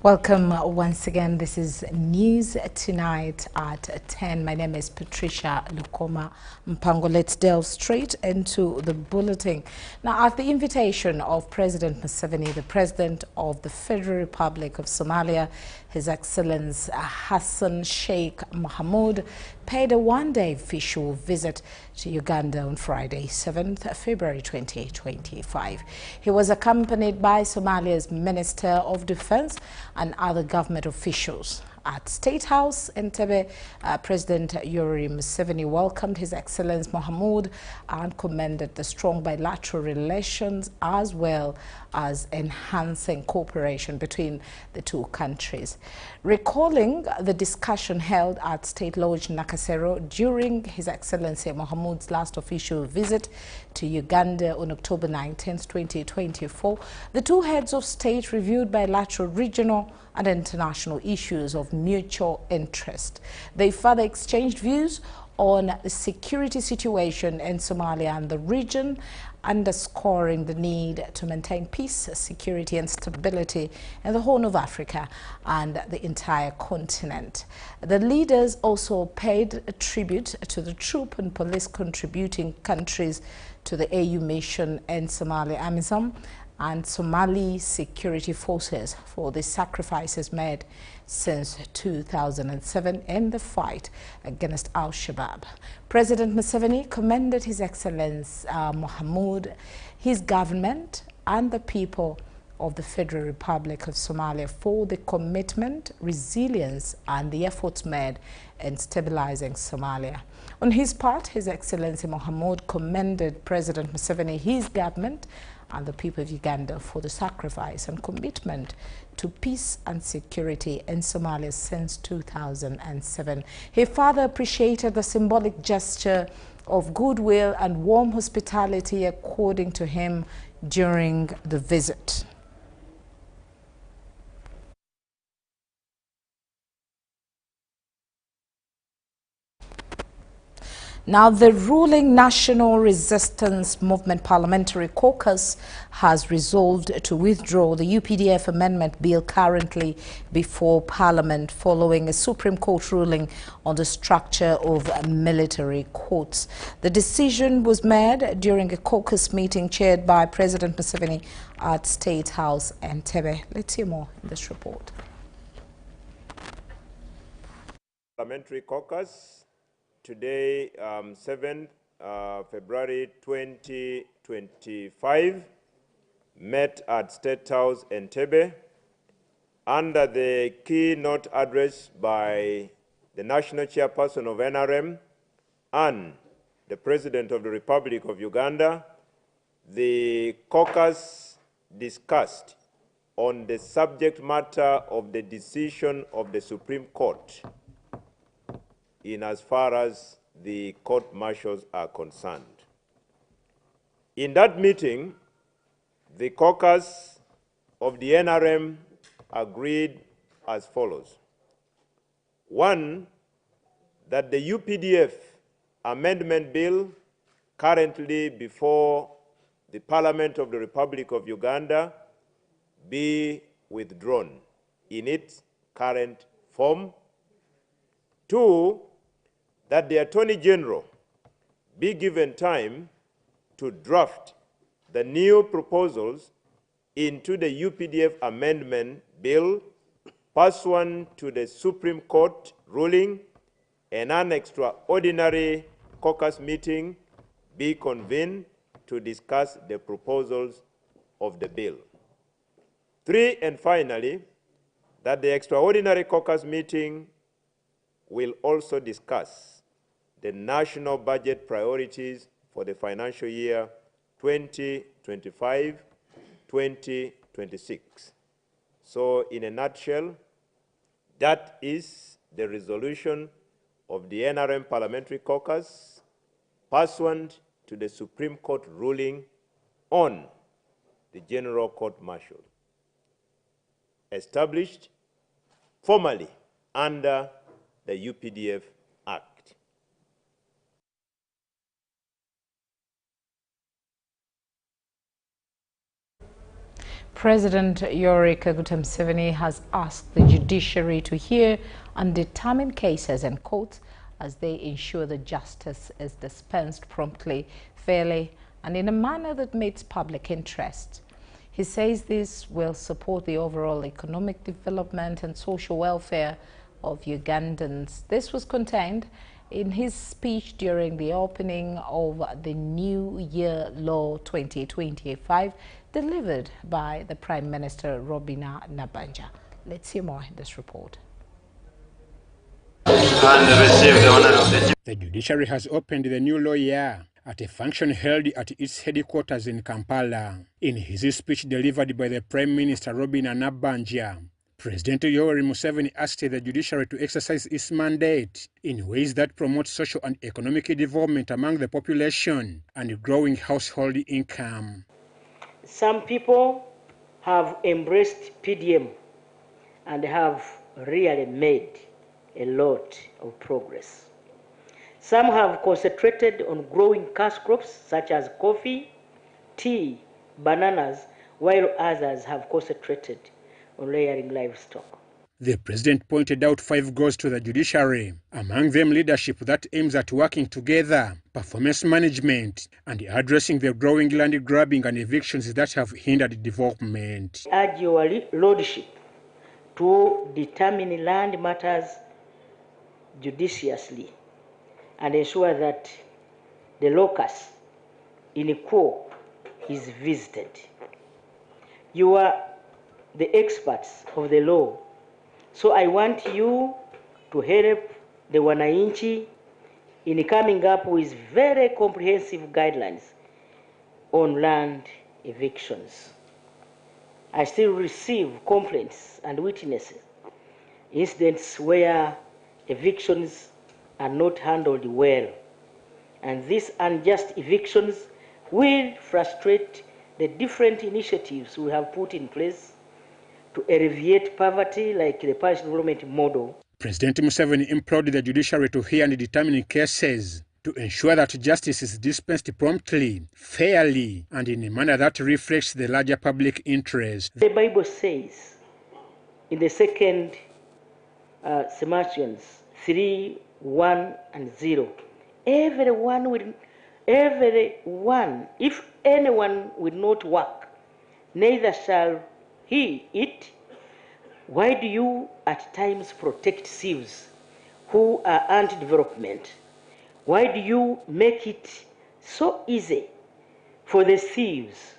Welcome once again. This is News Tonight at 10. My name is Patricia Lukoma Mpango. Let's delve straight into the bulletin. Now, at the invitation of President Museveni, the President of the Federal Republic of Somalia, His Excellency Hassan Sheikh Mohamud, paid a one-day official visit to Uganda on Friday, 7th February 2025. He was accompanied by Somalia's Minister of Defense and other government officials. At State House Entebbe, President Yoweri Museveni welcomed His Excellency Mohamud and commended the strong bilateral relations as well as enhancing cooperation between the two countries. Recalling the discussion held at State Lodge Nakasero during His Excellency Mohamud's last official visit to Uganda on October 19, 2024, the two heads of state reviewed bilateral, regional and international issues of mutual interest. They further exchanged views on the security situation in Somalia and the region, underscoring the need to maintain peace, security and stability in the Horn of Africa and the entire continent. The leaders also paid a tribute to the troop and police contributing countries to the AU mission in Somalia, AMISOM, and Somali security forces for the sacrifices made since 2007 in the fight against Al-Shabaab. President Museveni commended His Excellency Mohamud, his government and the people of the Federal Republic of Somalia for the commitment, resilience and the efforts made in stabilizing Somalia. On his part, His Excellency Mohamud commended President Museveni, his government and the people of Uganda for the sacrifice and commitment to peace and security in Somalia since 2007. He further appreciated the symbolic gesture of goodwill and warm hospitality according to him during the visit. Now, the ruling National Resistance Movement Parliamentary Caucus has resolved to withdraw the UPDF amendment bill currently before Parliament following a Supreme Court ruling on the structure of military courts. The decision was made during a caucus meeting chaired by President Museveni at State House Entebbe. Let's hear more in this report. Parliamentary Caucus. Today, 7th February 2025, met at State House Entebbe under the keynote address by the National Chairperson of NRM and the President of the Republic of Uganda. The caucus discussed on the subject matter of the decision of the Supreme Court in as far as the court-martials are concerned. In that meeting, the caucus of the NRM agreed as follows. One, that the UPDF amendment bill currently before the Parliament of the Republic of Uganda be withdrawn in its current form. Two, that the Attorney General be given time to draft the new proposals into the UPDF amendment bill pursuant to the Supreme Court ruling, and an extraordinary caucus meeting be convened to discuss the proposals of the bill. Three, and finally, that the extraordinary caucus meeting will also discuss the national budget priorities for the financial year 2025-2026. So, in a nutshell, that is the resolution of the NRM Parliamentary Caucus pursuant to the Supreme Court ruling on the General Court-Martial, established formally under the UPDF Act. President Yoweri Kaguta Museveni has asked the judiciary to hear and determine cases in court as they ensure that justice is dispensed promptly, fairly, and in a manner that meets public interest. He says this will support the overall economic development and social welfare of Ugandans. This was contained in his speech during the opening of the New Year Law 2025 delivered by the Prime Minister Robina Nabanja. Let's hear more in this report. The judiciary has opened the new law year at a function held at its headquarters in Kampala. In his speech delivered by the Prime Minister Robina Nabanja, President Yoweri Museveni asked the judiciary to exercise its mandate in ways that promote social and economic development among the population and growing household income. Some people have embraced PDM and have really made a lot of progress. Some have concentrated on growing cash crops such as coffee, tea, bananas, while others have concentrated on rearing livestock. The president pointed out 5 goals to the judiciary, among them leadership that aims at working together, performance management, and addressing the growing land grabbing and evictions that have hindered development. I urge your lordship to determine land matters judiciously and ensure that the locus in quo is visited. You are the experts of the law, so I want you to help the wananchi in coming up with very comprehensive guidelines on land evictions. I still receive complaints and witness incidents where evictions are not handled well, and these unjust evictions will frustrate the different initiatives we have put in place to alleviate poverty, like the parish development model. President Museveni implored the judiciary to hear and determine cases to ensure that justice is dispensed promptly, fairly, and in a manner that reflects the larger public interest. The Bible says in the second Samarians 3, 1 and 0, everyone, if anyone will not work, neither shall he eat. Why do you at times protect thieves who are anti-development? Why do you make it so easy for the thieves,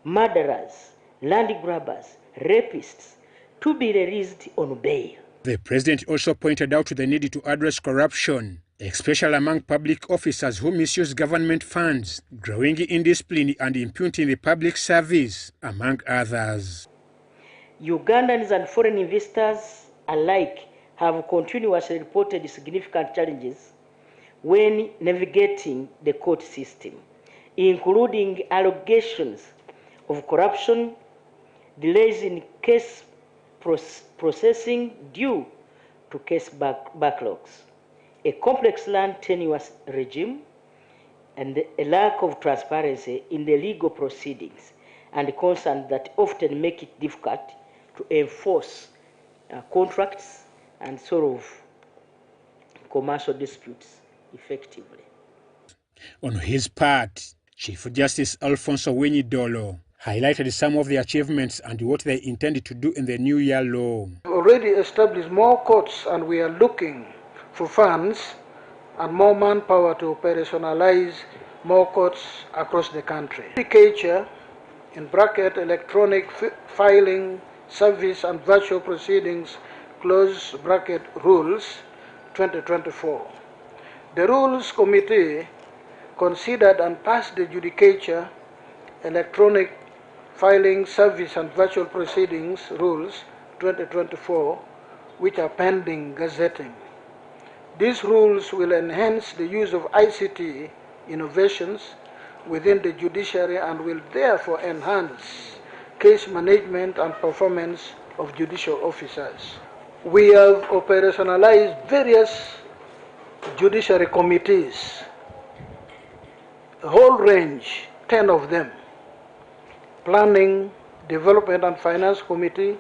murderers, land grabbers, rapists to be released on bail? The president also pointed out the need to address corruption, especially among public officers who misuse government funds, growing indiscipline and impugning the public service, among others. Ugandans and foreign investors alike have continuously reported significant challenges when navigating the court system, including allegations of corruption, delays in case processing due to case backlogs, a complex land tenure regime, and a lack of transparency in the legal proceedings, and concerns that often make it difficult to enforce contracts and solve commercial disputes effectively. On his part, Chief Justice Alfonso Winyidolo highlighted some of the achievements and what they intend to do in the New Year Law. We already established more courts, and we are looking for funds and more manpower to operationalize more courts across the country. Advocacy, in bracket, electronic filing service and virtual proceedings, close bracket, rules 2024. The Rules Committee considered and passed the Judicature, Electronic Filing Service and Virtual Proceedings Rules 2024, which are pending gazetting. These rules will enhance the use of ICT innovations within the judiciary and will therefore enhance case management and performance of judicial officers. We have operationalized various judiciary committees, a whole range, 10 of them: planning, Development and Finance Committee,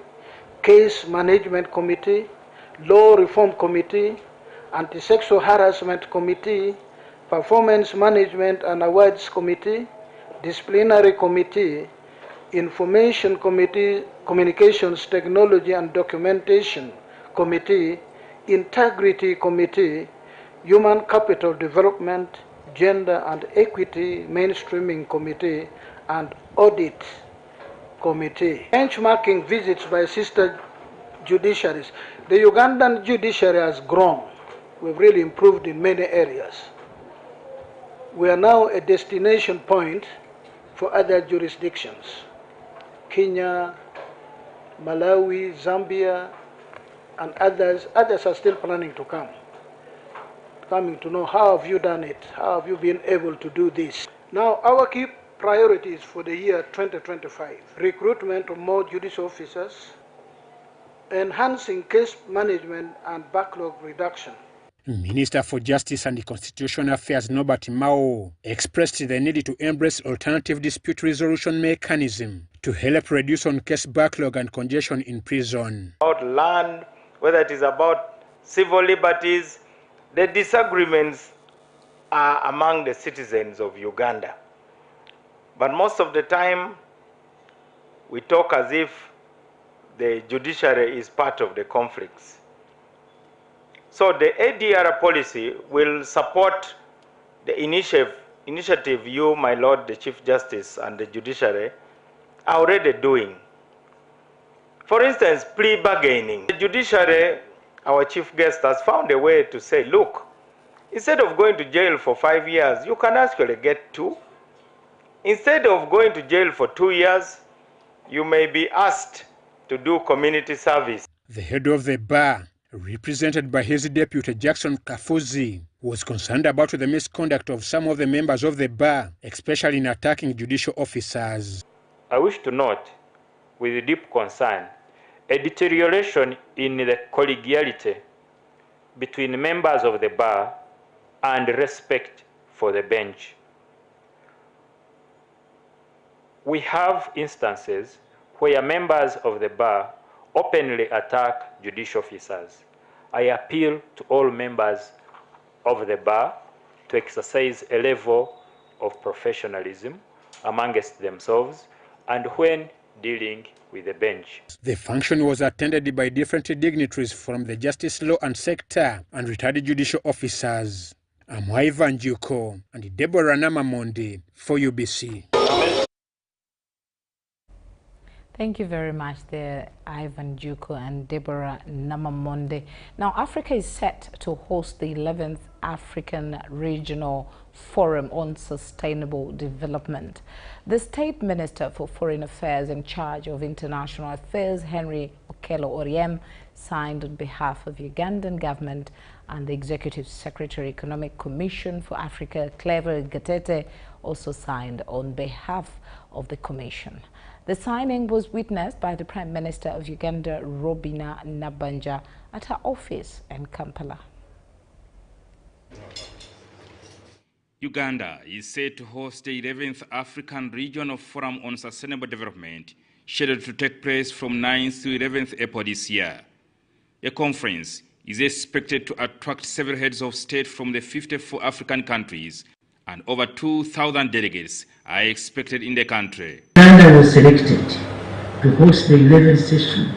Case Management Committee, Law Reform Committee, Anti-Sexual Harassment Committee, Performance Management and Awards Committee, Disciplinary Committee, Information Committee, Communications Technology and Documentation Committee, Integrity Committee, Human Capital Development, Gender and Equity Mainstreaming Committee, and Audit Committee. Benchmarking visits by sister judiciaries. The Ugandan judiciary has grown. We've really improved in many areas. We are now a destination point for other jurisdictions. Kenya, Malawi, Zambia, and others. Others are still planning to come. Coming to know, how have you done it? How have you been able to do this? Now, our key priorities for the year 2025: recruitment of more judicial officers, enhancing case management and backlog reduction. Minister for Justice and Constitutional Affairs Norbert Mao expressed the need to embrace alternative dispute resolution mechanism to help reduce on-case backlog and congestion in prison. About land, whether it is about civil liberties, the disagreements are among the citizens of Uganda. But most of the time, we talk as if the judiciary is part of the conflicts. So the ADR policy will support the initiative you, my Lord, the Chief Justice, and the judiciary are already doing. For instance, plea bargaining. The judiciary, our chief guest, has found a way to say, look, instead of going to jail for 5 years, you can actually get 2. Instead of going to jail for 2 years, you may be asked to do community service. The head of the bar, represented by his deputy Jackson Kafuzi, was concerned about the misconduct of some of the members of the bar, especially in attacking judicial officers. I wish to note, with deep concern, a deterioration in the collegiality between members of the bar and respect for the bench. We have instances where members of the bar openly attack judicial officers. I appeal to all members of the bar to exercise a level of professionalism amongst themselves and when dealing with the bench. The function was attended by different dignitaries from the justice law and sector and retired judicial officers. I'm Ivan Juko and Deborah Namamondi for UBC. Thank you very much there, Ivan Juko and Deborah Namamonde. Now, Africa is set to host the 11th African Regional Forum on Sustainable Development. The State Minister for Foreign Affairs in charge of International Affairs, Henry Okello Oryem, signed on behalf of Ugandan government, and the Executive Secretary Economic Commission for Africa, Clever Gatete, also signed on behalf of the Commission. The signing was witnessed by the Prime Minister of Uganda, Robina Nabanja, at her office in Kampala. Uganda is set to host the 11th African Regional Forum on Sustainable Development, scheduled to take place from 9th to 11th April this year. The conference is expected to attract several heads of state from the 54 African countries, and over 2,000 delegates are expected in the country. Uganda was selected to host the 11th session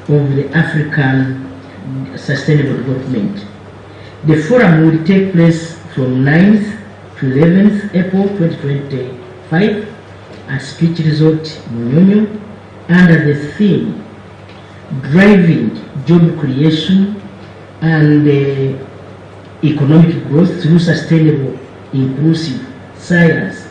of the African Sustainable Development. The forum will take place from 9th to 11th April 2025 at Speech Resort Munyonyo under the theme Driving Job Creation and Economic Growth through Sustainable, Inclusive Science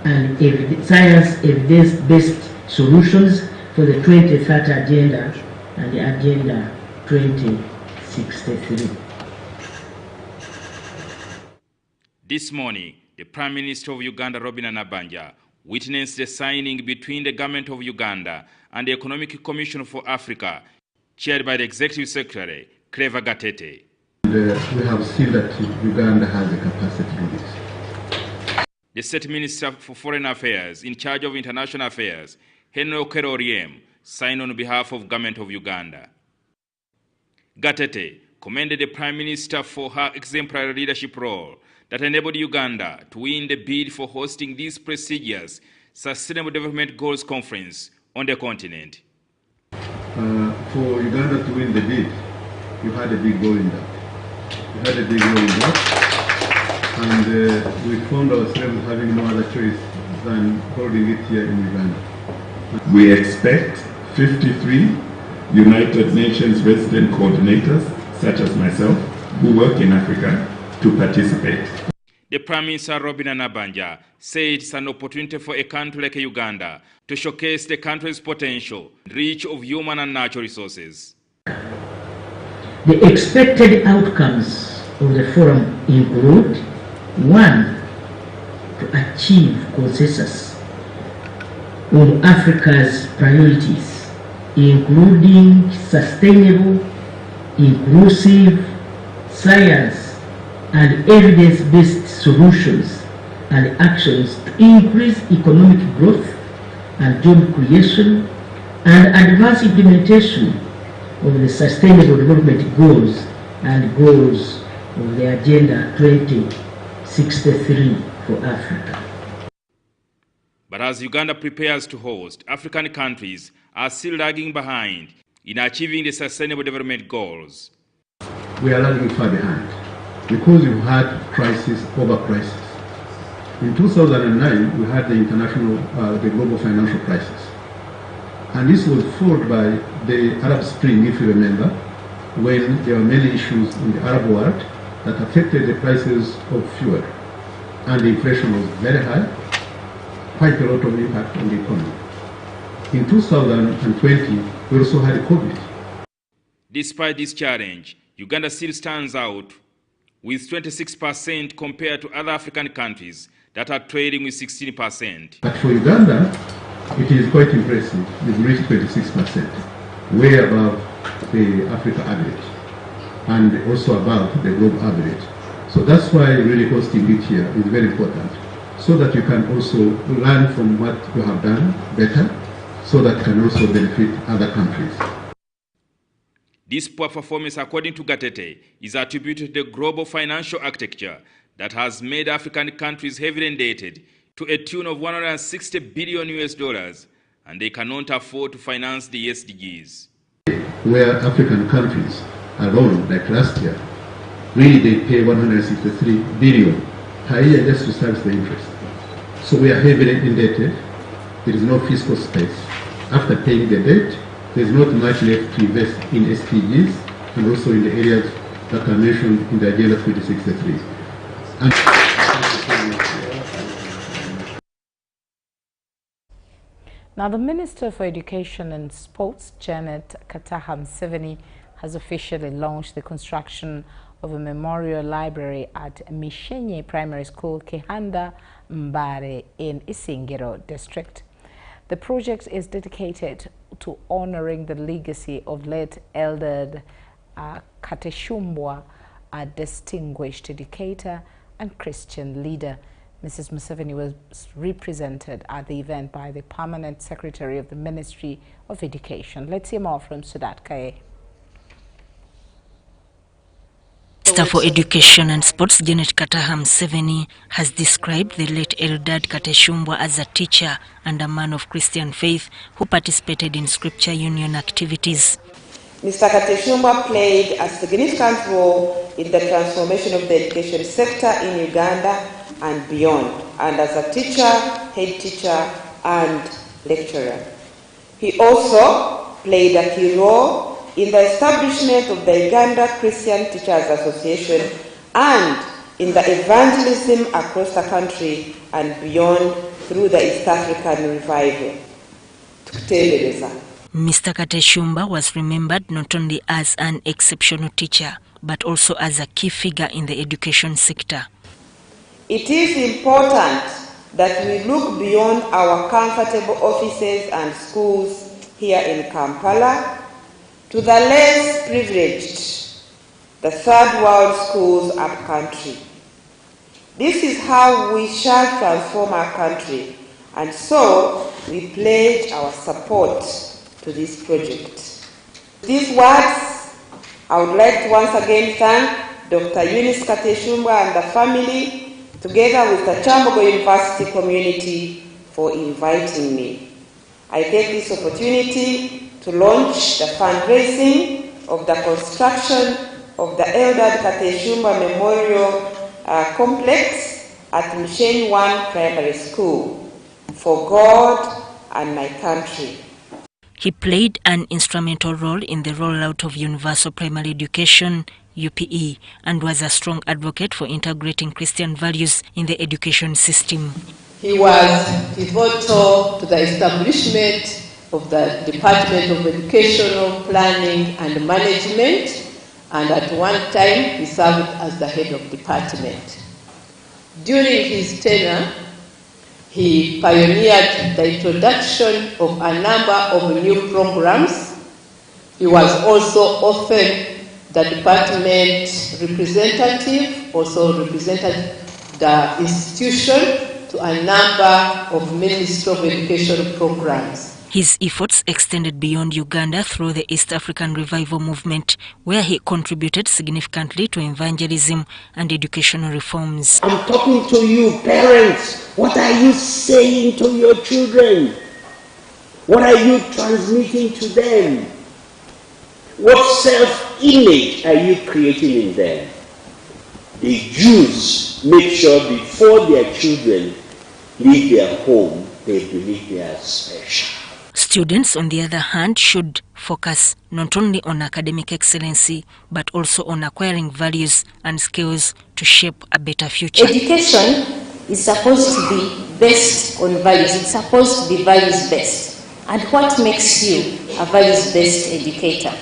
and evidence-based solutions for the 2030 Agenda and the Agenda 2063. This morning, the Prime Minister of Uganda, Robina Nabanja, witnessed the signing between the Government of Uganda and the Economic Commission for Africa, chaired by the Executive Secretary, Clever Gatete. We have seen that Uganda has the capacity to do this. The State Minister for Foreign Affairs, in charge of international affairs, Henry Okeroriem, signed on behalf of Government of Uganda. Gatete commended the Prime Minister for her exemplary leadership role that enabled Uganda to win the bid for hosting this prestigious Sustainable Development Goals Conference on the continent. For Uganda to win the bid, you had a big role in that. And we found ourselves having no other choice than holding it here in Uganda. We expect 53 United Nations resident coordinators, such as myself, who work in Africa, to participate. The Prime Minister Robin Anabanja said it's an opportunity for a country like Uganda to showcase the country's potential, reach of human and natural resources. The expected outcomes of the forum include: 1. To achieve consensus on Africa's priorities, including sustainable, inclusive, science and evidence-based solutions and actions to increase economic growth and job creation and advance implementation of the Sustainable Development Goals and goals of the Agenda 2063 for Africa. But as Uganda prepares to host, African countries are still lagging behind in achieving the Sustainable Development Goals. We are lagging far behind because we've had crisis over crisis. In 2009, we had the global financial crisis. And this was followed by the Arab Spring, if you remember, when there were many issues in the Arab world that affected the prices of fuel. And the inflation was very high, quite a lot of impact on the economy. In 2020, we also had COVID. Despite this challenge, Uganda still stands out with 26% compared to other African countries that are trading with 16%. But for Uganda, it is quite impressive. We've reached 26%, way above the Africa average, and also above the global average. So that's why really hosting it here is very important, so that you can also learn from what you have done better, so that can also benefit other countries. This poor performance, according to Gatete, is attributed to the global financial architecture that has made African countries heavily indebted to a tune of $160 billion, and they cannot afford to finance the SDGs. Where African countries alone, like last year, really they pay $163 billion per year just to service the interest. So we are heavily indebted. There is no fiscal space. After paying the debt, there is not much left to invest in SDGs and also in the areas that are mentioned in the Agenda 2063. Now, the Minister for Education and Sports, Eldad Kateshumbwa, has officially launched the construction of a memorial library at Mishenye Primary School, Kihanda Mbare in Isingiro District. The project is dedicated to honoring the legacy of late Eldad Kateshumbwa, a distinguished educator and Christian leader. Mrs. Museveni was represented at the event by the Permanent Secretary of the Ministry of Education. Let's hear more from Sudat Kaye. Minister for Education and Sports, Eldad Kateshumbwa, has described the late Eldad Kateshumbwa as a teacher and a man of Christian faith who participated in scripture union activities. Mr. Kateshumbwa played a significant role in the transformation of the education sector in Uganda and beyond, and as a teacher, head teacher, and lecturer. He also played a key role in the establishment of the Uganda Christian Teachers Association and in the evangelism across the country and beyond through the East African revival. Mr. Kateshumbwa was remembered not only as an exceptional teacher, but also as a key figure in the education sector. It is important that we look beyond our comfortable offices and schools here in Kampala to the less privileged, the third world schools upcountry. This is how we shall transform our country, and so we pledge our support to this project. With these words, I would like to once again thank Dr. Eldad Kateshumbwa and the family, together with the Chambogo University community, for inviting me. I take this opportunity to launch the fundraising of the construction of the Eldad Kateshumbwa Memorial Complex at Msheni 1 Primary School for God and my country. He played an instrumental role in the rollout of universal primary education, UPE, and was a strong advocate for integrating Christian values in the education system. He was pivotal to the establishment of the Department of Educational Planning and Management, and at one time he served as the head of department. During his tenure, he pioneered the introduction of a number of new programs. He was also often the department representative, also represented the institution to a number of Ministry of Education programs. His efforts extended beyond Uganda through the East African Revival Movement, where he contributed significantly to evangelism and educational reforms. I'm talking to you, parents. What are you saying to your children? What are you transmitting to them? What self-image are you creating in them? The Jews make sure before their children leave their home, they believe they are special. Students, on the other hand, should focus not only on academic excellency, but also on acquiring values and skills to shape a better future. Education is supposed to be based on values. It's supposed to be values-based. And what makes you a values-based educator?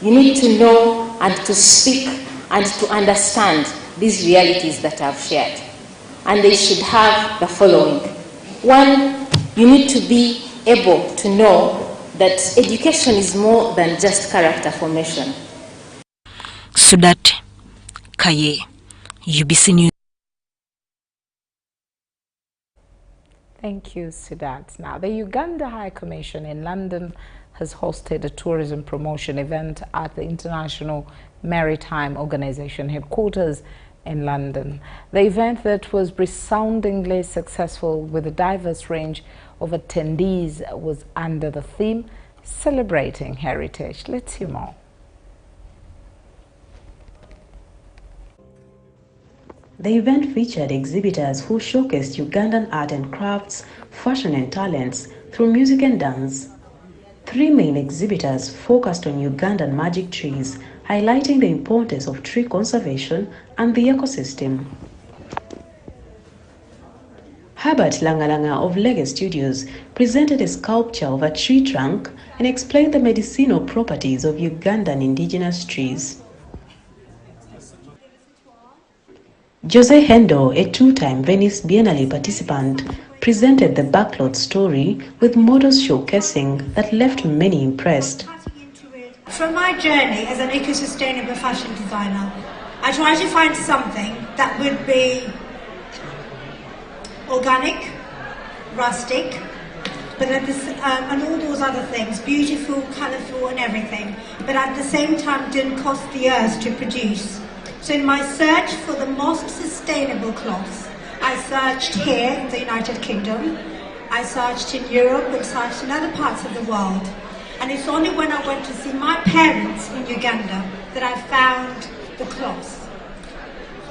You need to know and to speak and to understand these realities that I've shared. And they should have the following. One, you need to be able to know that education is more than just character formation. Sudat Kaye, UBC News. Thank you, Siddharth. Now, the Uganda High Commission in London has hosted a tourism promotion event at the International Maritime Organization headquarters in London. The event that was resoundingly successful with a diverse range of attendees was under the theme Celebrating Heritage. Let's hear more. The event featured exhibitors who showcased Ugandan art and crafts, fashion and talents through music and dance. Three main exhibitors focused on Ugandan magic trees, highlighting the importance of tree conservation and the ecosystem. Herbert Langalanga of Lege Studios presented a sculpture of a tree trunk and explained the medicinal properties of Ugandan indigenous trees. Jose Hendo, a two-time Venice Biennale participant, presented the backlot story with models showcasing that left many impressed. From my journey as an eco-sustainable fashion designer, I try to find something that would be organic, rustic, but and all those other things, beautiful, colourful and everything, but at the same time didn't cost the earth to produce. So in my search for the most sustainable cloths, I searched here in the United Kingdom, I searched in Europe and searched in other parts of the world. And it's only when I went to see my parents in Uganda that I found the cloths.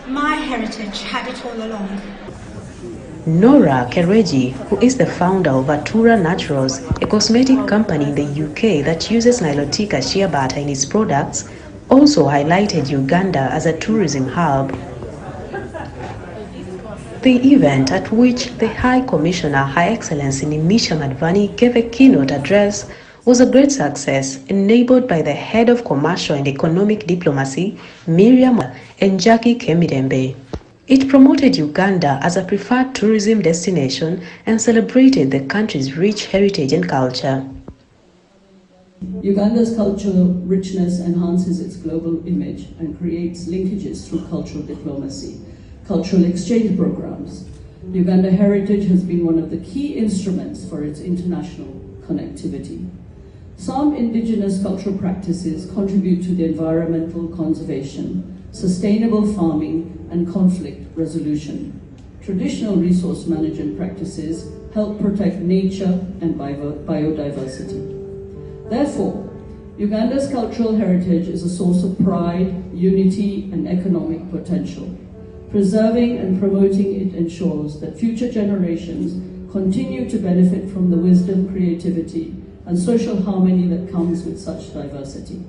My heritage had it all along. Nora Kereji, who is the founder of Atura Naturals, a cosmetic company in the UK that uses Nilotica shea butter in its products, also highlighted Uganda as a tourism hub. The event, at which the High Commissioner, High Excellency Nimisha Madvani, gave a keynote address, was a great success, enabled by the Head of Commercial and Economic Diplomacy, Miriam, and Jackie Kemidembe. It promoted Uganda as a preferred tourism destination and celebrated the country's rich heritage and culture. Uganda's cultural richness enhances its global image and creates linkages through cultural diplomacy, cultural exchange programs, Uganda Heritage has been one of the key instruments for its international connectivity. Some indigenous cultural practices contribute to the environmental conservation, sustainable farming, and conflict resolution. Traditional resource management practices help protect nature and biodiversity. Therefore, Uganda's cultural heritage is a source of pride, unity, and economic potential. Preserving and promoting it ensures that future generations continue to benefit from the wisdom, creativity, and social harmony that comes with such diversity.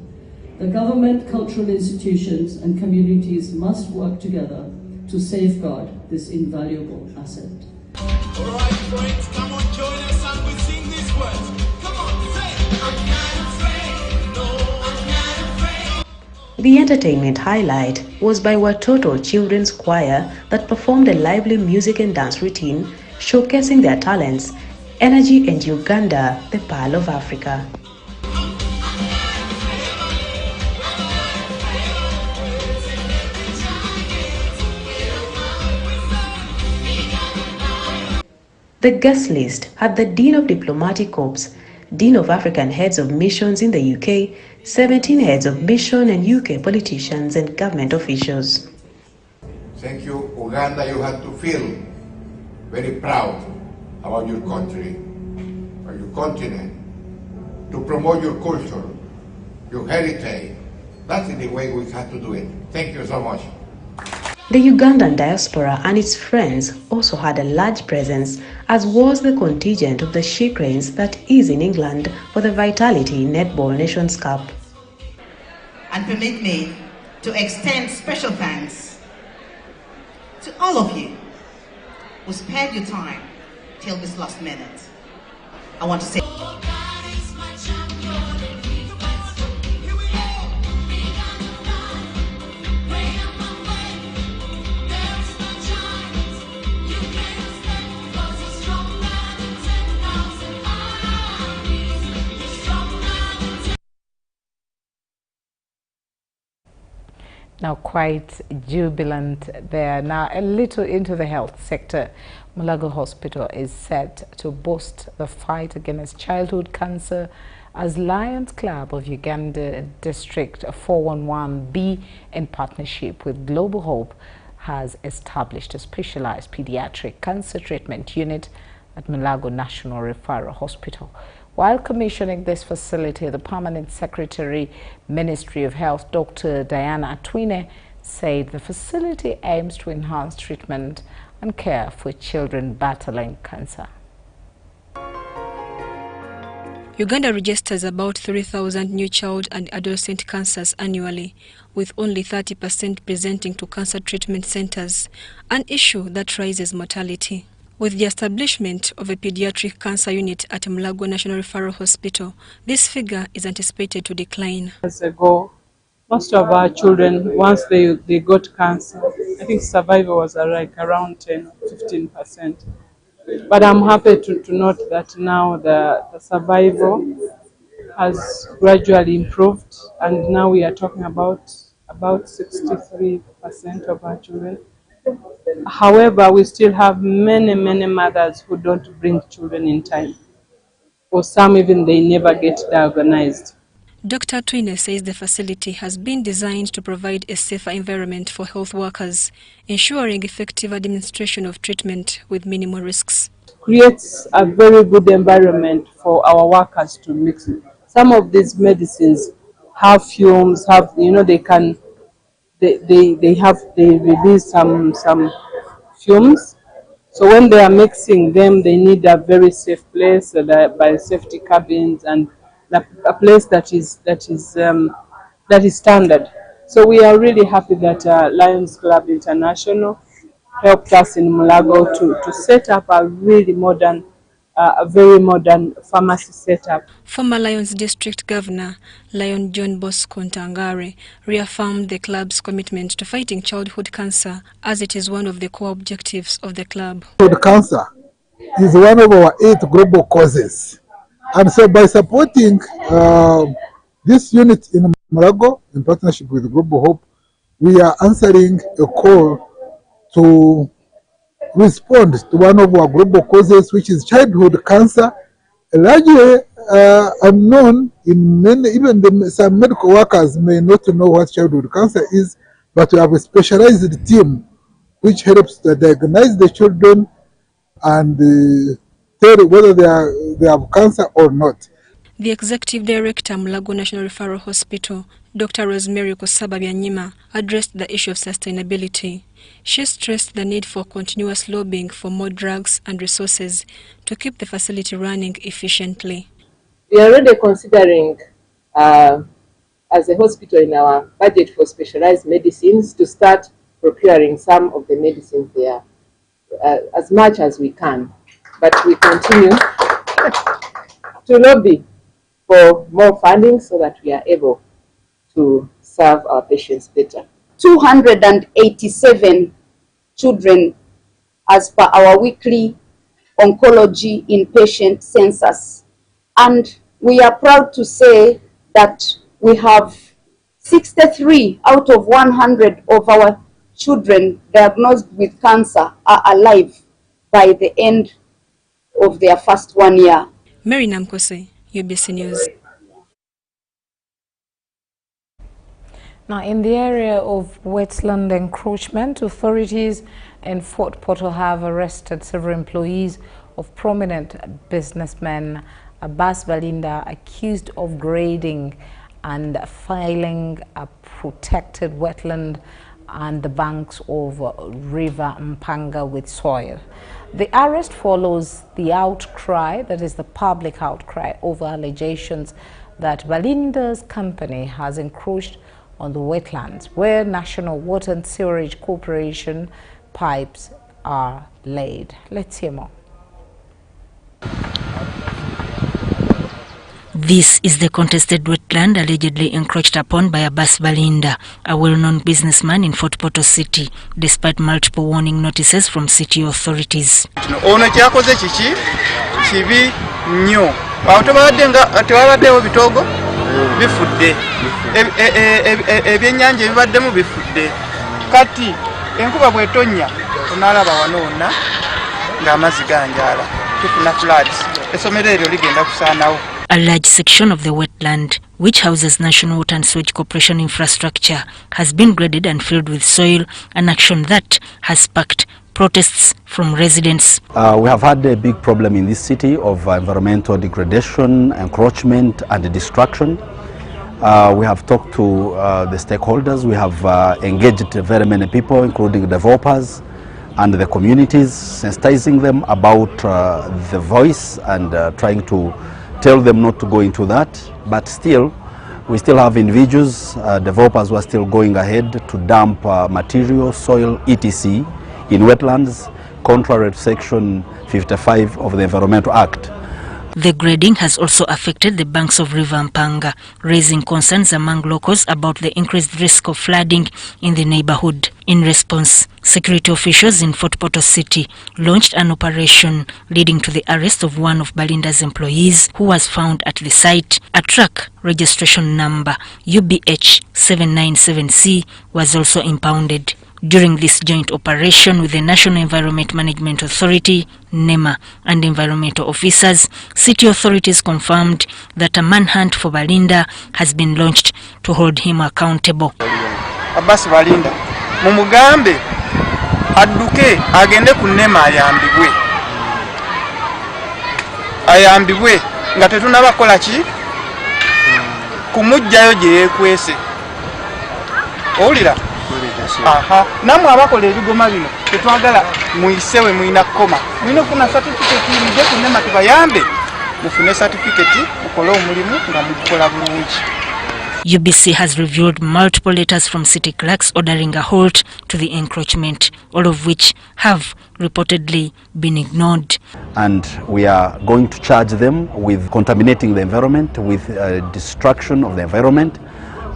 The government, cultural institutions, and communities must work together to safeguard this invaluable asset. All right, friends, come on, join us and we sing these words. Come on, say, I'm not afraid, no, I'm not afraid. The entertainment highlight was by Watoto Children's Choir that performed a lively music and dance routine showcasing their talents, energy, and Uganda, the Pearl of Africa. The guest list had the Dean of Diplomatic Corps, Dean of African Heads of Missions in the UK, 17 heads of mission and UK politicians and government officials. Thank you, Uganda. You have to feel very proud about your country, or your continent, to promote your culture, your heritage. That's the way we have to do it. Thank you so much. The Ugandan diaspora and its friends also had a large presence, as was the contingent of the She Cranes that is in England for the Vitality Netball Nations Cup. And permit me to extend special thanks to all of you who spared your time till this last minute. I want to say now quite jubilant there. Now a little into the health sector. Mulago Hospital is set to boost the fight against childhood cancer as Lions Club of Uganda District 411B, in partnership with Global Hope, has established a specialized pediatric cancer treatment unit at Mulago National Referral Hospital. While commissioning this facility, the Permanent Secretary, Ministry of Health, Dr. Diana Atwine, said the facility aims to enhance treatment and care for children battling cancer. Uganda registers about 3,000 new child and adolescent cancers annually, with only 30% presenting to cancer treatment centers, an issue that raises mortality. With the establishment of a pediatric cancer unit at Mulago National Referral Hospital, this figure is anticipated to decline. Years ago, most of our children, once they got cancer, I think survival was like around 10-15%. But I'm happy to note that now the survival has gradually improved, and now we are talking about 63% of our children. However, we still have many mothers who don't bring children in time. For some, even they never get diagnosed. Dr. Twine says the facility has been designed to provide a safer environment for health workers, ensuring effective administration of treatment with minimal risks. Creates a very good environment for our workers to mix. Some of these medicines have fumes, they release some fumes. So when they are mixing them, they need a very safe place, by safety cabins, and a place that is standard. So we are really happy that Lions Club International helped us in Mulago to set up a really modern, a very modern pharmacy setup. Former Lions District Governor Lion John Bosco Ntangare reaffirmed the club's commitment to fighting childhood cancer, as it is one of the core objectives of the club. Childhood cancer is one of our 8 global causes, and so by supporting this unit in Mulago in partnership with Global Hope, we are answering a call to respond to one of our global causes, which is childhood cancer, largely unknown in many, even some medical workers may not know what childhood cancer is, but we have a specialized team which helps to diagnose the children and tell whether they have cancer or not. The Executive Director, Mulago National Referral Hospital, Dr. Rosemary Kosaba-Byanyima, addressed the issue of sustainability. She stressed the need for continuous lobbying for more drugs and resources to keep the facility running efficiently. We are already considering, as a hospital in our budget for specialized medicines, to start procuring some of the medicines there as much as we can. But we continue to lobby for more funding so that we are able to serve our patients better. 287 children as per our weekly oncology inpatient census. And we are proud to say that we have 63 out of 100 of our children diagnosed with cancer are alive by the end of their first 1 year. Mary Namkose, UBC News. Now, in the area of wetland encroachment, authorities in Fort Portal have arrested several employees of prominent businessman Abbas Balinda, accused of grading and filing a protected wetland and the banks of River Mpanga with soil. The arrest follows the outcry, that is the public outcry, over allegations that Balinda's company has encroached on the wetlands where National Water and Sewerage Corporation pipes are laid. Let's hear more. This is the contested wetland allegedly encroached upon by Abbas Balinda, a well-known businessman in Fort Portal City, despite multiple warning notices from city authorities. Ono kyakoze kiki kibi nnyo. Awo tewabaddewo bitogo bifudde. Ebyennyanja ebibaddemu bifudde. Kati enkuba bw'etonnya onaalaba wanoona ng'amazzi ganjaala. Tufuna floods. Essomero eryo ligenda kusaanawo. A large section of the wetland, which houses National Water and Sewage Corporation infrastructure, has been graded and filled with soil, an action that has sparked protests from residents. We have had a big problem in this city of environmental degradation, encroachment and destruction. We have talked to the stakeholders. We have engaged very many people, including developers and the communities, sensitizing them about the voice and trying to tell them not to go into that. But still, we still have individuals, developers who are still going ahead to dump material, soil, etc. in wetlands, contrary to Section 55 of the Environmental Act. The grading has also affected the banks of River Mpanga, raising concerns among locals about the increased risk of flooding in the neighborhood. In response, security officials in Fort Portal City launched an operation leading to the arrest of one of Balinda's employees who was found at the site. A truck registration number UBH 797C was also impounded. During this joint operation with the National Environment Management Authority, NEMA, and environmental officers, city authorities confirmed that a manhunt for Balinda has been launched to hold him accountable. Abbas Balinda, mumugambe adduke agende ku NEMA ayambibwe nga tetunaba kola ki kumujjayo gye yeekwese. Owulira? Aha, namwe abakola ebigoma bino tetwagala muyisewe muyina koma. Muyina kuna certificate muje ku NEMA tubayambe mufune certificate mukole omulimu nga mukola bulungi. UBC has reviewed multiple letters from city clerks ordering a halt to the encroachment, all of which have reportedly been ignored. And we are going to charge them with contaminating the environment, with destruction of the environment.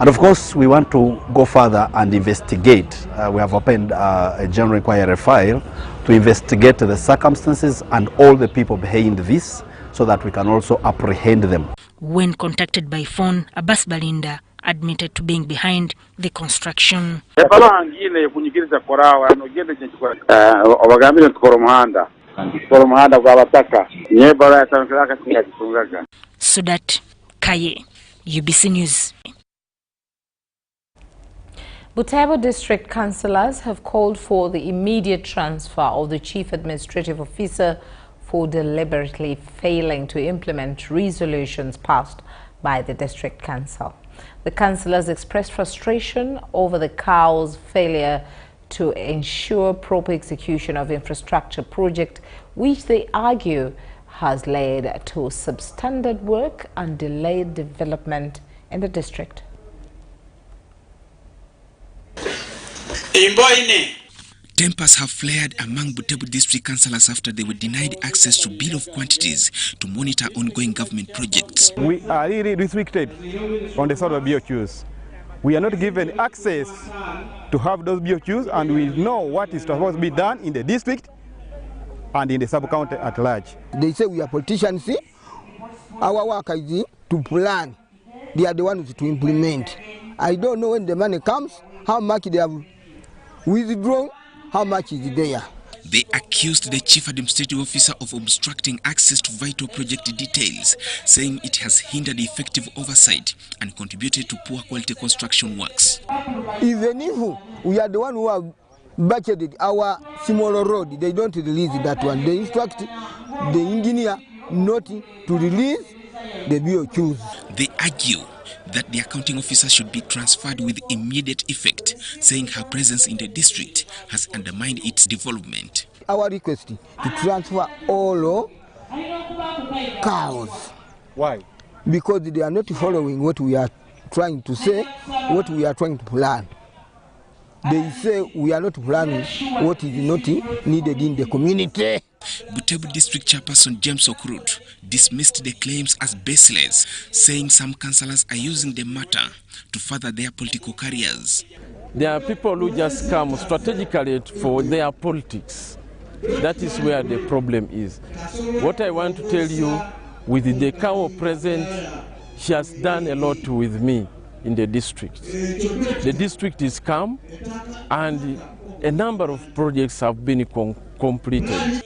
And of course, we want to go further and investigate. We have opened a general inquiry file to investigate the circumstances and all the people behind this so that we can also apprehend them. When contacted by phone, Abbas Balinda admitted to being behind the construction. Sudat Kaye, UBC News. Butebo district councillors have called for the immediate transfer of the chief administrative officer for deliberately failing to implement resolutions passed by the district council. The councillors expressed frustration over the COW's failure to ensure proper execution of infrastructure project, which they argue has led to substandard work and delayed development in the district. Tempers have flared among Butebo district councillors after they were denied access to bill of quantities to monitor ongoing government projects. We are really restricted on the sort of BOQs. We are not given access to have those BOQs, and we know what is supposed to be done in the district and in the sub-county at large. They say we are politicians. Our work is to plan. They are the ones to implement. I don't know when the money comes, how much they have withdrawn, how much is there. They accused the chief administrative officer of obstructing access to vital project details, saying it has hindered effective oversight and contributed to poor quality construction works. Even if we are the one who have budgeted our smaller road, they don't release that one. They instruct the engineer not to release the BOQs. They argue that the accounting officer should be transferred with immediate effect, saying her presence in the district has undermined its development. Our request is to transfer all cows. Why? Because they are not following what we are trying to say, what we are trying to plan. They say we are not planning what is not needed in the community. Butebo district chairperson James Okrut dismissed the claims as baseless, saying some councillors are using the matter to further their political careers. There are people who just come strategically for their politics. That is where the problem is. What I want to tell you, with the cow present, she has done a lot with me in the district. The district is calm and a number of projects have been completed.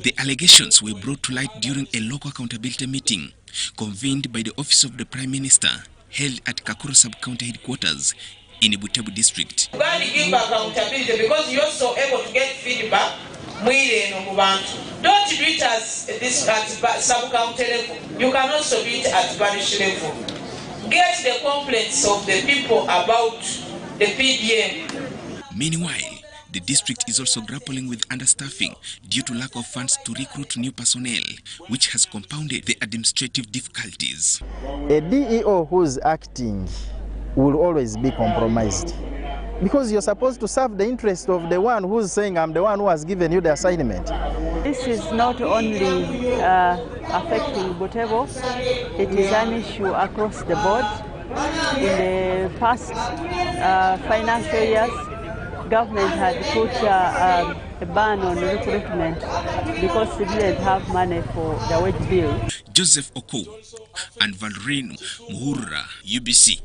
The allegations were brought to light during a local accountability meeting convened by the Office of the Prime Minister held at Kakuru Sub-County Headquarters in Butebo district. You can't give accountability because you're so able to get feedback. Don't do it as this at sub-county level. You can also do it at parish level. Get the complaints of the people about the PDM. Meanwhile, the district is also grappling with understaffing due to lack of funds to recruit new personnel, which has compounded the administrative difficulties. A DEO who's acting will always be compromised, because you're supposed to serve the interest of the one who's saying, I'm the one who has given you the assignment. This is not only affecting Butebo, it is an issue across the board. In the past financial years, government had put a ban on recruitment because civilians have money for the wage bill. Joseph Oko and Valrino Muhura, UBC.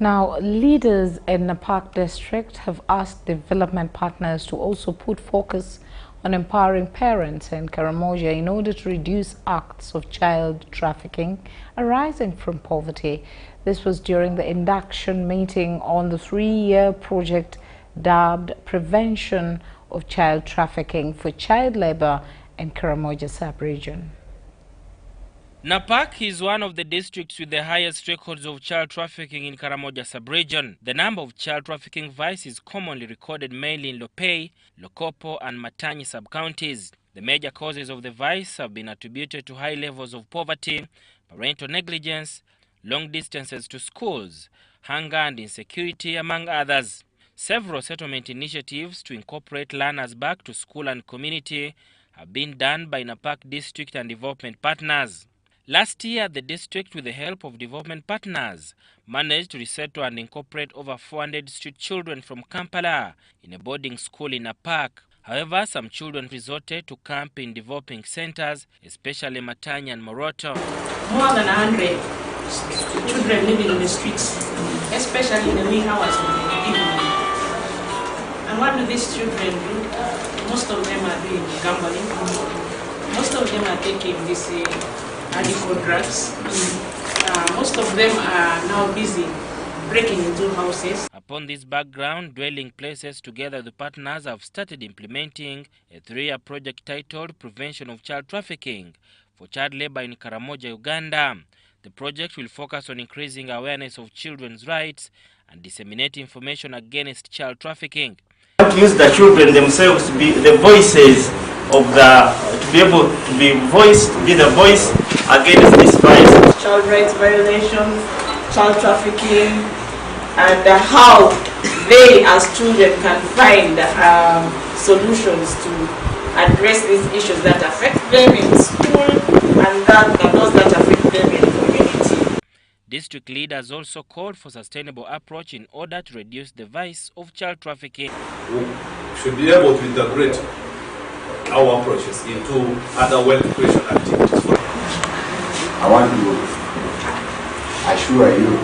Now, leaders in the Park District have asked development partners to also put focus on empowering parents in Karamoja in order to reduce acts of child trafficking arising from poverty. This was during the induction meeting on the 3-year project dubbed Prevention of Child Trafficking for Child Labor in Karamoja sub-region. Napak is one of the districts with the highest records of child trafficking in Karamoja sub-region. The number of child trafficking vices is commonly recorded mainly in Lopei, Lokopo and Matanyi sub-counties. The major causes of the vice have been attributed to high levels of poverty, parental negligence, long distances to schools, hunger and insecurity, among others. Several settlement initiatives to incorporate learners back to school and community have been done by Napak district and development partners. Last year, the district, with the help of development partners, managed to resettle and incorporate over 400 street children from Kampala in a boarding school in Napak. However, some children resorted to camp in developing centers, especially Matanya and Moroto. More than 100 children living in the streets, especially in the wee hours of the evening. And what do these children do? Most of them are doing gambling. Most of them are taking this adequate drugs. Most of them are now busy breaking into houses. Upon this background, Dwelling Places together with partners have started implementing a 3-year project titled Prevention of Child Trafficking for child labor in Karamoja, Uganda. The project will focus on increasing awareness of children's rights and disseminate information against child trafficking. To use the children themselves to be the voices of to be able to be the voice against this violence. Child rights violations, child trafficking, and how they as children can find solutions to address these issues that affect them in school and those that affect them in the community. District leaders also called for sustainable approach in order to reduce the vice of child trafficking. We should be able to integrate our approaches into other wealth creation activities. I want to assure you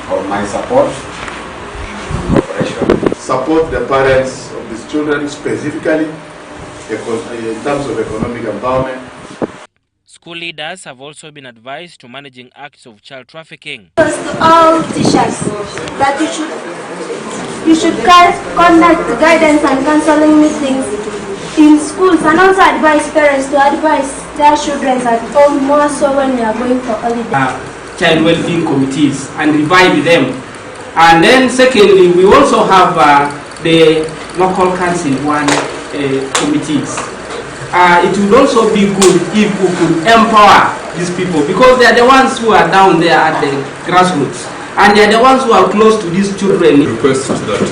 of my support and cooperation. Support the parents of these children specifically in terms of economic empowerment. School leaders have also been advised to managing acts of child trafficking. To all teachers that you should conduct guidance and counseling meetings in schools, and also advise parents to advise their children at home, more so when they are going for holiday. Child well-being committees and revive them. And then secondly, we also have the local council committees. It would also be good if we could empower these people, because they are the ones who are down there at the grassroots, and they are the ones who are close to these children. Request that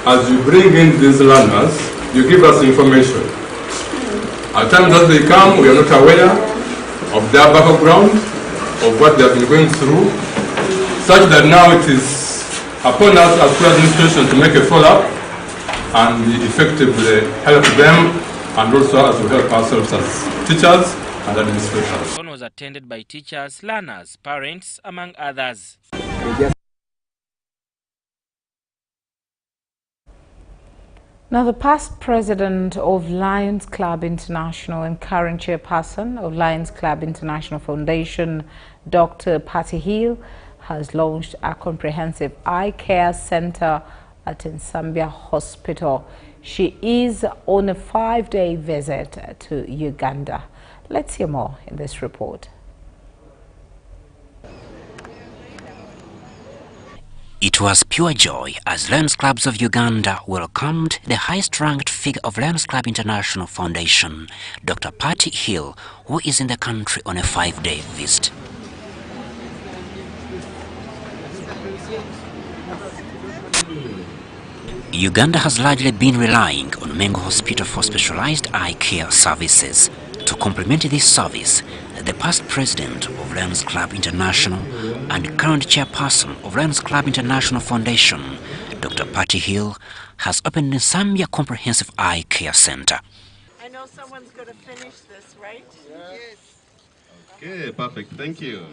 as you bring in these learners, you give us information. At times as they come, we are not aware of their background, of what they have been going through, such that now it is upon us as school administration to make a follow-up and effectively help them, and also as we help ourselves as teachers and administrators. The was attended by teachers, learners, parents, among others. Now, the past president of Lions Club International and current chairperson of Lions Club International Foundation, Dr. Patty Hill, has launched a comprehensive eye care center at Nsambya Hospital. She is on a 5-day visit to Uganda. Let's hear more in this report. It was pure joy as Lions Clubs of Uganda welcomed the highest-ranked figure of Lions Club International Foundation, Dr. Patty Hill, who is in the country on a 5-day visit. Uganda has largely been relying on Mengo Hospital for specialized eye care services. To complement this service, the past president of Lions Club International and current chairperson of Lions Club International Foundation, Dr. Patty Hill, has opened the Nsambya Comprehensive Eye Care Center. I know someone's going to finish this, right? Yes. Okay, perfect. Thank you.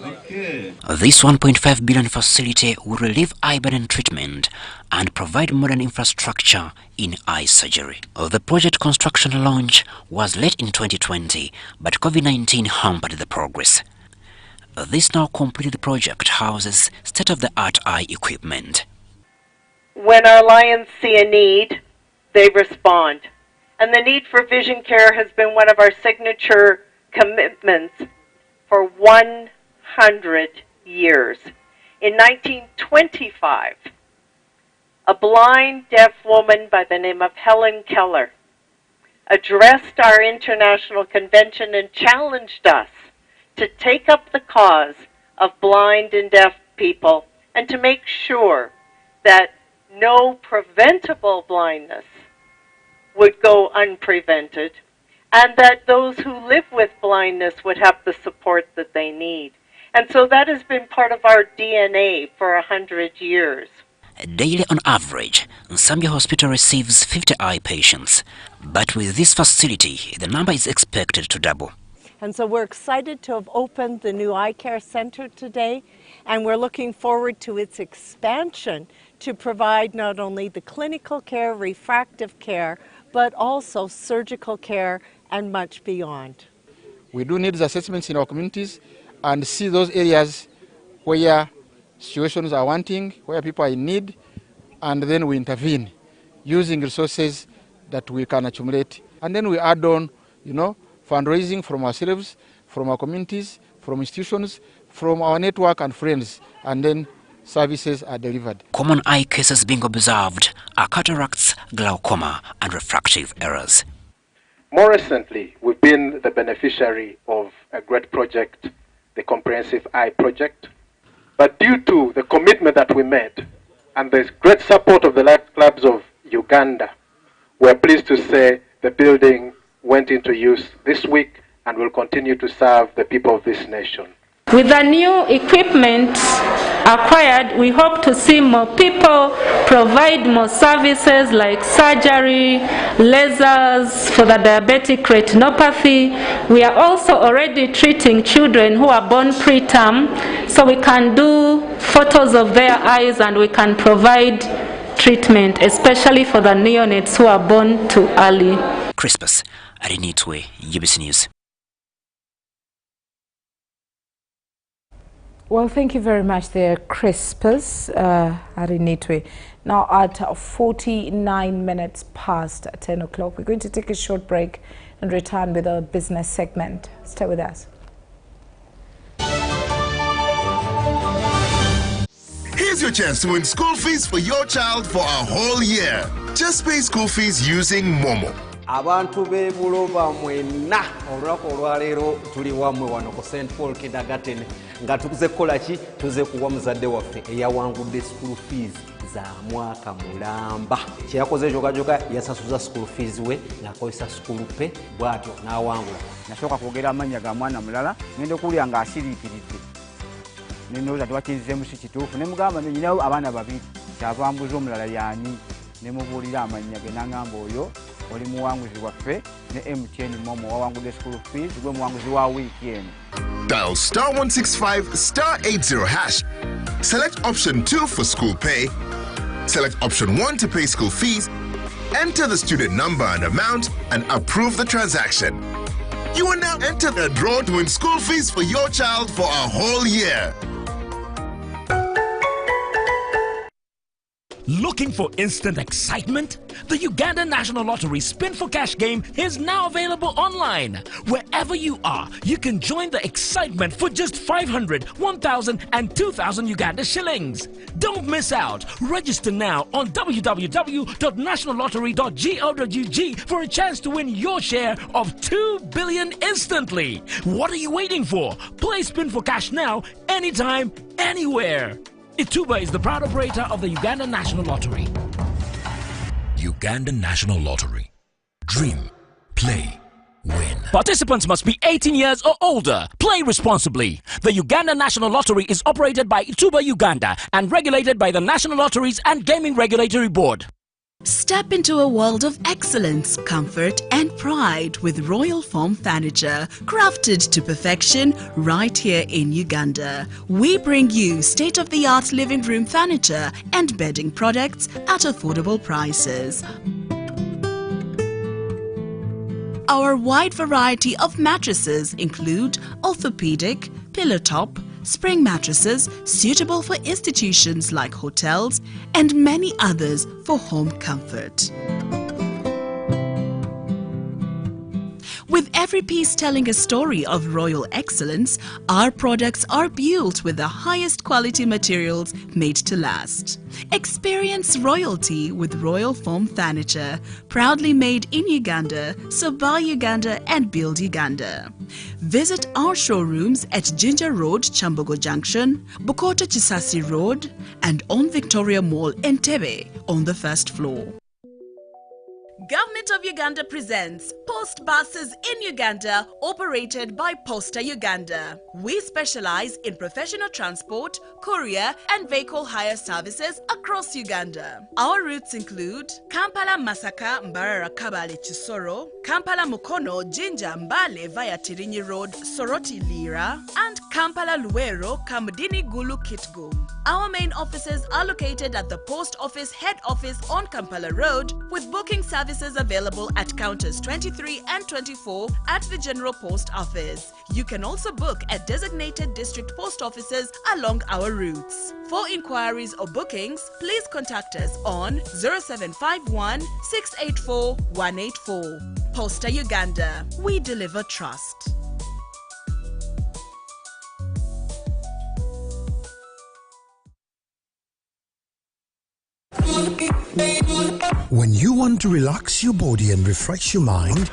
Okay. This 1.5 billion facility will relieve eye burden treatment and provide modern infrastructure in eye surgery. The project construction launch was late in 2020, but COVID-19 hampered the progress. This now completed project houses state-of-the-art eye equipment. When our Lions see a need, they respond. And the need for vision care has been one of our signature commitments for 100 years. In 1925, a blind deaf woman by the name of Helen Keller addressed our international convention and challenged us to take up the cause of blind and deaf people and to make sure that no preventable blindness would go unprevented, and that those who live with blindness would have the support that they need. And so that has been part of our DNA for 100 years. Daily on average, Nsambya Hospital receives 50 eye patients, but with this facility, the number is expected to double. And so we're excited to have opened the new eye care center today, and we're looking forward to its expansion to provide not only the clinical care, refractive care, but also surgical care and much beyond. We do needs assessments in our communities and see those areas where situations are wanting, where people are in need, and then we intervene using resources that we can accumulate. And then we add on, fundraising from ourselves, from our communities, from institutions, from our network and friends, and then services are delivered. Common eye cases being observed are cataracts, glaucoma, and refractive errors. More recently, we've been the beneficiary of a great project, the Comprehensive Eye Project. But due to the commitment that we made and the great support of the Life Clubs of Uganda, we're pleased to say the building went into use this week and will continue to serve the people of this nation. With the new equipment acquired, we hope to see more people provide more services like surgery, lasers for the diabetic retinopathy. We are also already treating children who are born preterm, so we can do photos of their eyes and we can provide treatment, especially for the neonates who are born too early. Crispus, Arinitwe, UBC News. Well, thank you very much there, Crispus Arinitwe. Now at 49 minutes past 10 o'clock, we're going to take a short break and return with our business segment. Stay with us. Here's your chance to win school fees for your child for a whole year. Just pay school fees using Momo. Abantu be Buloba mwena olwako olwaleero tuli wamwe wano ku St Paul Kindergarten nga tukuze kukola ki tuze kuwa muzadde waffe eyawangudde school fees za mwaka mulamba kyeyakoze jogajoga yasasuza school fees we ng'akozesa school pay bw'atyo n'awangula. Nasooka kwogera amannya ga mwana mulala ngenda okuwulira ng'asiriikiridde nenooza tewakirizeemu si kituufu ne mugamba nyinawo abaana babiri kyavambuza omulala yaani ne mubuulira amannya ge n'angamba oyo oli muwanguzi waffe ne MTN Momo wawangudde school fees gwe muwanguzi wa wiiki eno. Dial *165 *80 hash. Select option 2 for school pay. Select option 1 to pay school fees. Enter the student number and amount and approve the transaction. You are now entered the draw to win school fees for your child for a whole year. Looking for instant excitement? The Uganda National Lottery Spin for Cash game is now available online. Wherever you are, you can join the excitement for just 500, 1,000 and 2,000 Uganda shillings. Don't miss out. Register now on www.nationallottery.go.ug for a chance to win your share of 2 billion instantly. What are you waiting for? Play Spin for Cash now, anytime, anywhere. Ituba is the proud operator of the Uganda National Lottery. Uganda National Lottery. Dream, play, win. Participants must be 18 years or older. Play responsibly. The Uganda National Lottery is operated by Ituba Uganda and regulated by the National Lotteries and Gaming Regulatory Board. Step into a world of excellence, comfort and pride with Royal Foam Furniture, crafted to perfection right here in Uganda. We bring you state-of-the-art living room furniture and bedding products at affordable prices. Our wide variety of mattresses include orthopedic, pillow top, spring mattresses suitable for institutions like hotels and many others for home comfort. With every piece telling a story of royal excellence, our products are built with the highest quality materials made to last. Experience royalty with Royal Foam Furniture, proudly made in Uganda, so buy Uganda and build Uganda. Visit our showrooms at Ginger Road, Chambogo Junction, Bukota Chisasi Road, and on Victoria Mall, Entebbe, on the first floor. Government of Uganda presents Post Buses in Uganda, operated by Posta Uganda. We specialize in professional transport, courier and vehicle hire services across Uganda. Our routes include Kampala Masaka Mbarara Kabale Chisoro, Kampala Mukono Jinja Mbale via Tirinyi Road Soroti Lira, and Kampala Luero Kamudini Gulu Kitgum. Our main offices are located at the Post Office Head Office on Kampala Road, with booking services available at counters 23 and 24 at the General Post Office. You can also book at designated district post offices along our routes. For inquiries or bookings, please contact us on 0751 684 184. Posta Uganda. We deliver trust. When you want to relax your body and refresh your mind,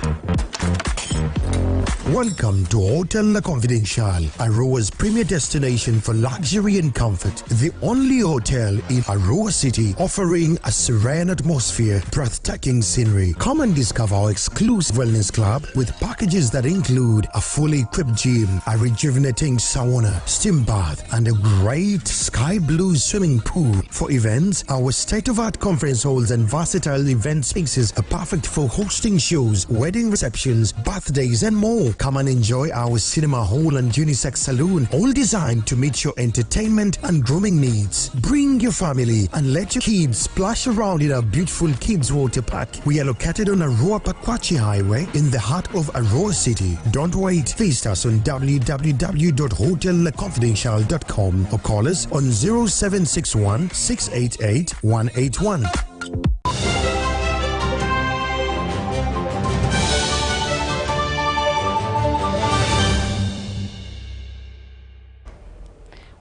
welcome to Hotel La Confidential, Aroa's premier destination for luxury and comfort. The only hotel in Aroa City offering a serene atmosphere, breathtaking scenery. Come and discover our exclusive wellness club with packages that include a fully equipped gym, a rejuvenating sauna, steam bath, and a great sky blue swimming pool. For events, our state-of-art conference halls and versatile event spaces are perfect for hosting shows, wedding receptions, birthdays, and more. Come and enjoy our cinema hall and unisex saloon, all designed to meet your entertainment and grooming needs. Bring your family and let your kids splash around in our beautiful Kids Water Park. We are located on Aroa Pakwachi Highway in the heart of Aroa City. Don't wait. Visit us on www.hotelconfidential.com or call us on 0761 688 181.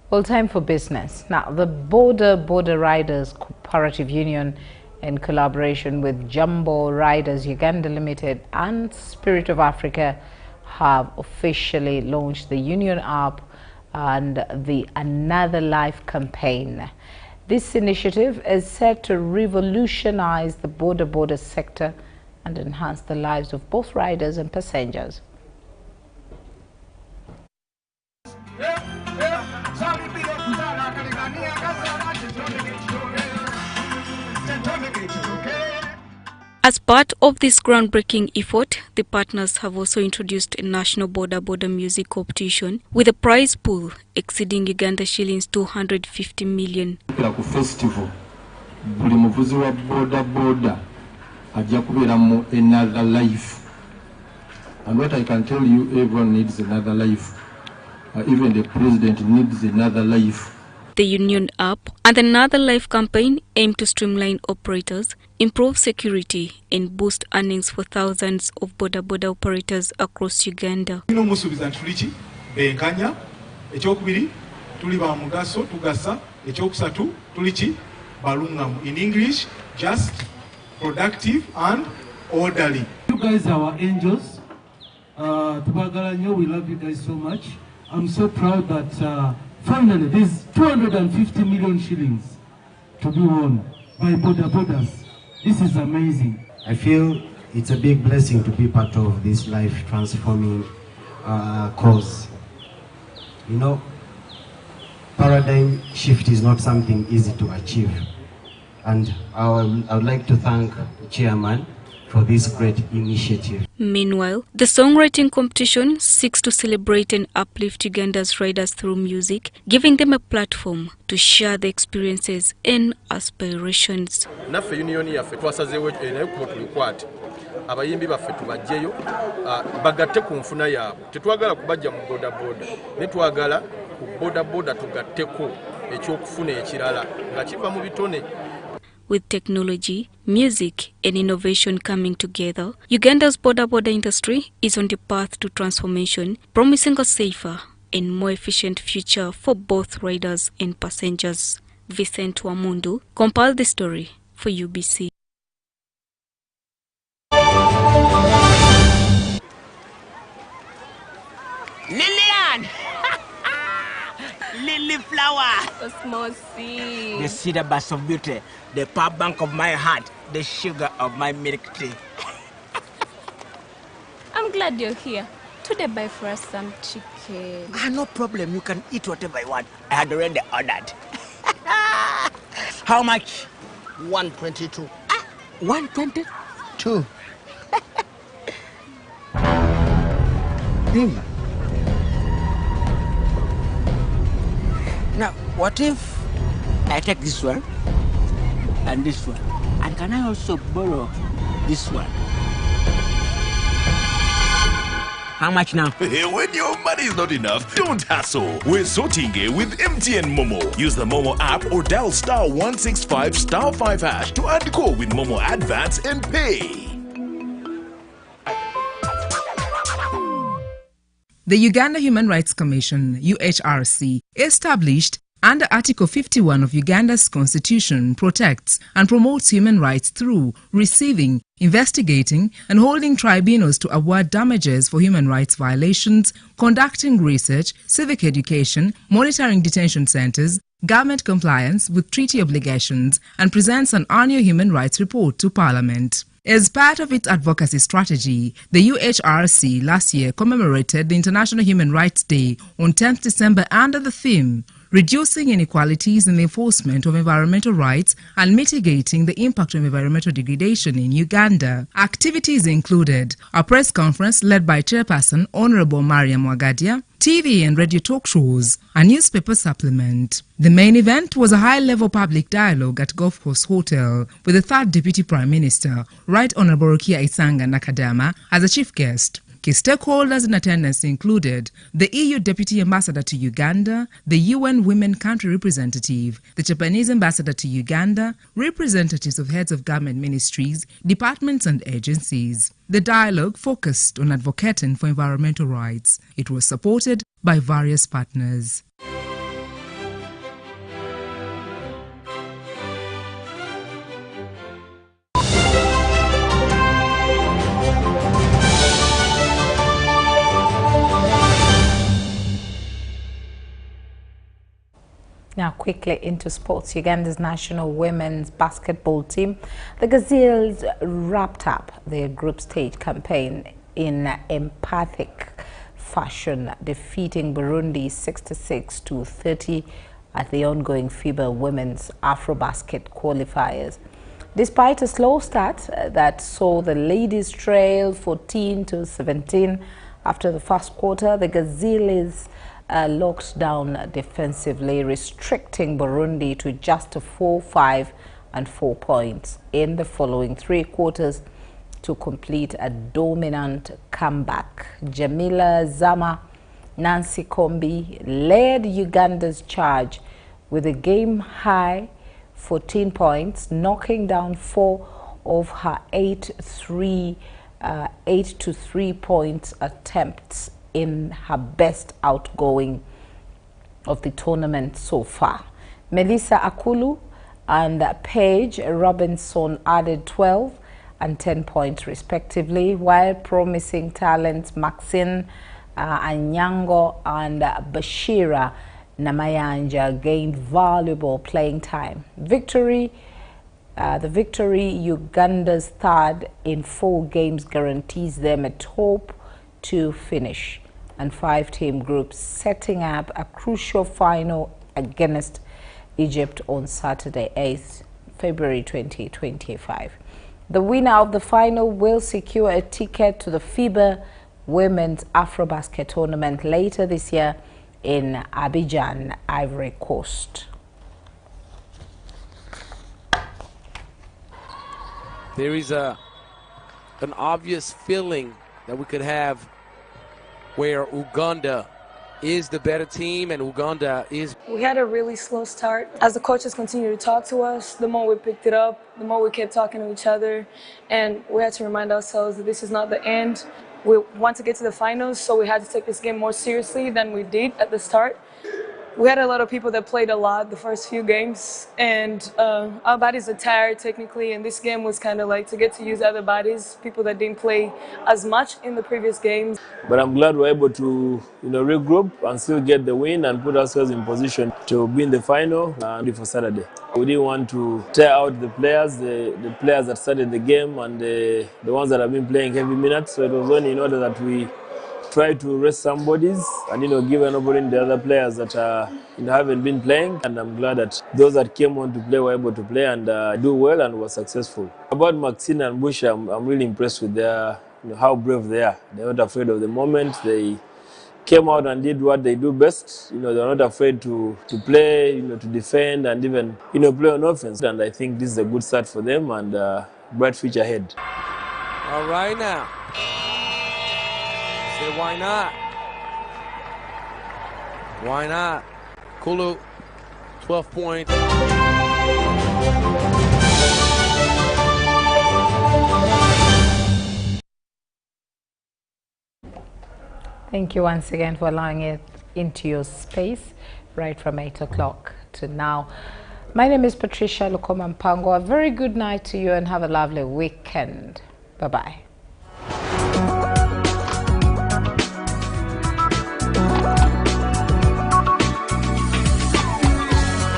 Well, time for business. Now, the Boda Boda Riders Cooperative Union, in collaboration with Jumbo Riders Uganda Limited and Spirit of Africa, have officially launched the Union app and the Another Life campaign. This initiative is set to revolutionize the Boda Boda sector and enhance the lives of both riders and passengers. As part of this groundbreaking effort, the partners have also introduced a national Boda Boda music competition with a prize pool exceeding Uganda shillings 250 million. Festival, buli muvuzi wa Boda Boda ajja kubeeramu another life. And what I can tell you, everyone needs another life. Even the president needs another life. The Union app and Another Life campaign aim to streamline operators, improve security and boost earnings for thousands of Boda Boda operators across Uganda. In English, just, productive and orderly. You guys are our angels. We love you guys so much. I'm so proud that finally there's 250 million shillings to be won by Boda Bodas. This is amazing. I feel it's a big blessing to be part of this life transforming cause. You know, paradigm shift is not something easy to achieve. And I would like to thank the chairman for this great initiative. Meanwhile, the songwriting competition seeks to celebrate and uplift Uganda's riders through music, giving them a platform to share their experiences and aspirations. Naffe union yaffe twasazeewo naye kuba tulikwate abayimbi baffe tubajjeyo bagatte ku nfuna yaabwe. Tetwagala kubajja mu boda boda, ne twagala ku boda boda tugatteko ekyokufuna ekirala nga kiva mu bitone. With technology, music and innovation coming together, Uganda's Boda Boda industry is on the path to transformation, promising a safer and more efficient future for both riders and passengers. Vincent Wamundu compiled the story for UBC. Lillian! Lily flower! A small seed. The cedar bus of beauty, the power bank of my heart. the sugar of my milk tea. I'm glad you're here. Today buy for us some chicken. No problem. You can eat whatever you want. I had already ordered. How much? 122. 122. Now, what if I take this one and this one? And can I also borrow this one? How much now? When your money is not enough, don't hassle. We're sorting it with MTN Momo. Use the Momo app or dial *165 *5# to add call with Momo Advance and pay. The Uganda Human Rights Commission, UHRC, established under Article 51 of Uganda's Constitution, protects and promotes human rights through receiving, investigating and holding tribunals to award damages for human rights violations, conducting research, civic education, monitoring detention centers, government compliance with treaty obligations, and presents an annual human rights report to Parliament. As part of its advocacy strategy, the UHRC last year commemorated the International Human Rights Day on 10th December under the theme, Reducing Inequalities in the Enforcement of Environmental Rights and Mitigating the Impact of Environmental Degradation in Uganda. Activities included a press conference led by Chairperson Honorable Mariam Wagadia, TV and radio talk shows, a newspaper supplement. The main event was a high-level public dialogue at Golf Course Hotel with the third Deputy Prime Minister, Right Honourable Rukia Isanga Nakadama, as a chief guest. Key stakeholders in attendance included the EU Deputy Ambassador to Uganda, the UN Women Country Representative, the Japanese Ambassador to Uganda, representatives of heads of government ministries, departments and agencies. The dialogue focused on advocating for environmental rights. It was supported by various partners. Now quickly into sports. Uganda's national women's basketball team, the Gazelles, wrapped up their group stage campaign in emphatic fashion, defeating Burundi 66-30 at the ongoing FIBA Women's Afrobasket qualifiers. Despite a slow start that saw the ladies trail 14-17 after the first quarter, the Gazelles locked down defensively, restricting Burundi to just 4, 5 and 4 points in the following 3 quarters to complete a dominant comeback. Jamila Zama Nancy Kombi led Uganda's charge with a game-high 14 points, knocking down 4 of her 8 to 3 point attempts in her best outgoing of the tournament so far. Melissa Akulu and Paige Robinson added 12 and 10 points respectively, while promising talents Maxine Anyango and Bashira Namayanja gained valuable playing time. The victory, Uganda's third in 4 games, guarantees them a top 2 finish and 5-team group, setting up a crucial final against Egypt on Saturday, 8th February 2025. The winner of the final will secure a ticket to the FIBA Women's Afrobasket tournament later this year in Abidjan, Ivory Coast. There is an obvious feeling that we could have where Uganda is the better team and Uganda is... We had a really slow start. As the coaches continued to talk to us, the more we picked it up, the more we kept talking to each other, and we had to remind ourselves that this is not the end. We want to get to the finals, so we had to take this game more seriously than we did at the start. We had a lot of people that played a lot the first few games, and our bodies are tired technically, and this game was kind of like to get to use other bodies, people that didn't play as much in the previous games. But I'm glad we're able to regroup and still get the win and put ourselves in position to be in the final for Saturday. We didn't want to tear out the players that started the game and the ones that have been playing heavy minutes, so it was only in order that we try to rest some bodies and give an opportunity to the other players that haven't been playing. And I'm glad that those that came on to play were able to play and do well and were successful. About Maxine and Bush, I'm really impressed with their how brave they are. They're not afraid of the moment. They came out and did what they do best. They're not afraid to play, to defend and even play on offense. And I think this is a good start for them and bright future ahead. All right now. Say why not? Why not? Kulu, 12 points. Thank you once again for allowing it into your space right from 8 o'clock to now. My name is Patricia Lukoma. A very good night to you and have a lovely weekend. Bye-bye.